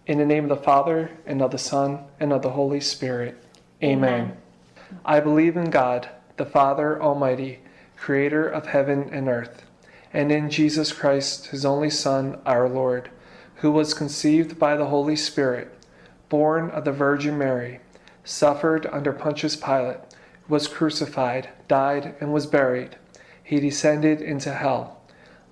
In the name of the Father, and of the Son, and of the Holy Spirit. Amen. I believe in God, the Father Almighty, creator of heaven and earth, and in Jesus Christ, his only Son, our Lord, who was conceived by the Holy Spirit, born of the Virgin Mary, suffered under Pontius Pilate, was crucified, died, and was buried. He descended into hell.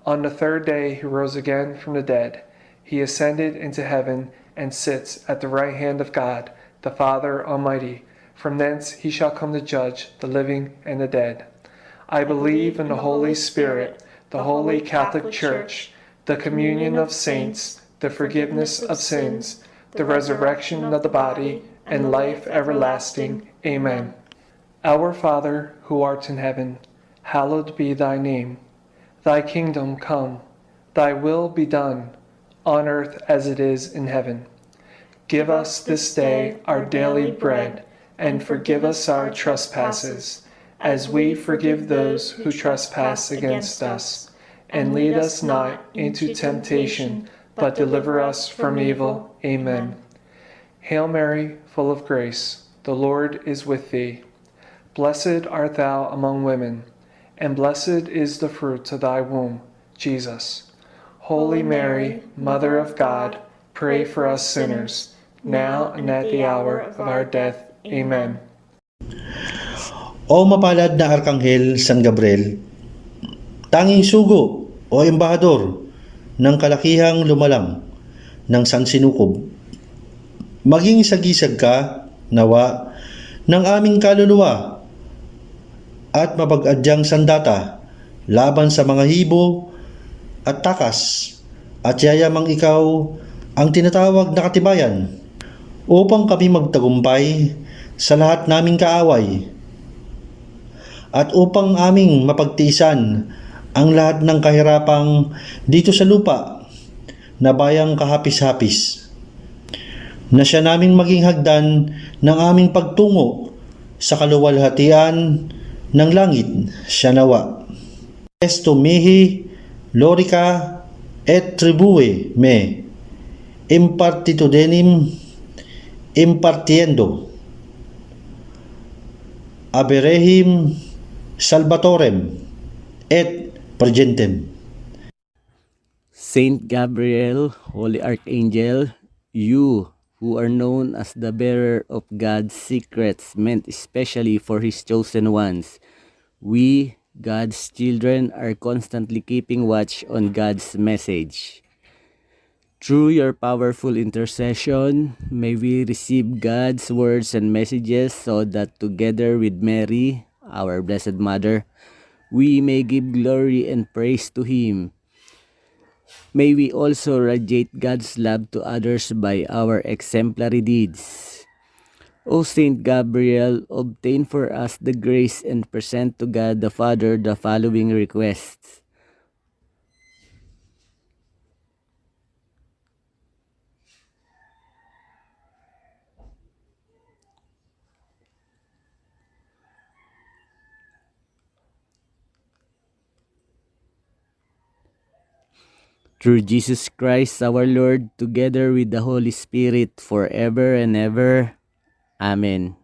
On the third day he rose again from the dead. He ascended into heaven and sits at the right hand of God, the Father Almighty. From thence he shall come to judge the living and the dead. I believe in the Holy Spirit, the Holy Catholic Church, the communion of saints, the forgiveness of sins, the resurrection of the body, and life everlasting. Amen. Our Father, who art in heaven, hallowed be thy name. Thy kingdom come, thy will be done, on earth as it is in heaven. Give us this day our daily bread, and forgive us our trespasses, as we forgive those who trespass against us. And lead us not into temptation, but deliver us from evil. Amen. Hail Mary, full of grace, the Lord is with thee. Blessed art thou among women, and blessed is the fruit of thy womb, Jesus. Holy Mary, Mother of God, pray for us sinners, now and at the hour of our death. Amen. O mapalad na Arkanghel San Gabriel, tanging sugo o embahador ng kalakihang lumalang ng sansinukob, maging sagisag ka nawa ng aming kaluluwa at mapag-adyang sandata laban sa mga hibo at takas, at yayamang ikaw ang tinatawag na katibayan upang kami magtagumpay sa lahat naming kaaway at upang aming mapagtiisan ang lahat ng kahirapang dito sa lupa na bayang kahapis-hapis, na siya naming maging hagdan ng aming pagtungo sa kaluwalhatian ng langit siya nawa. Esto mihi lorica et tribue me impartitudenim impartiendo aberehim salvatorem et pregentem. Saint Gabriel, Holy Archangel, you who are known as the bearer of God's secrets meant especially for His chosen ones, we, God's children, are constantly keeping watch on God's message. Through your powerful intercession, may we receive God's words and messages so that together with Mary, our Blessed Mother, we may give glory and praise to Him. May we also radiate God's love to others by our exemplary deeds. O Saint Gabriel, obtain for us the grace and present to God the Father the following requests. Through Jesus Christ our Lord, together with the Holy Spirit, forever and ever. Amen.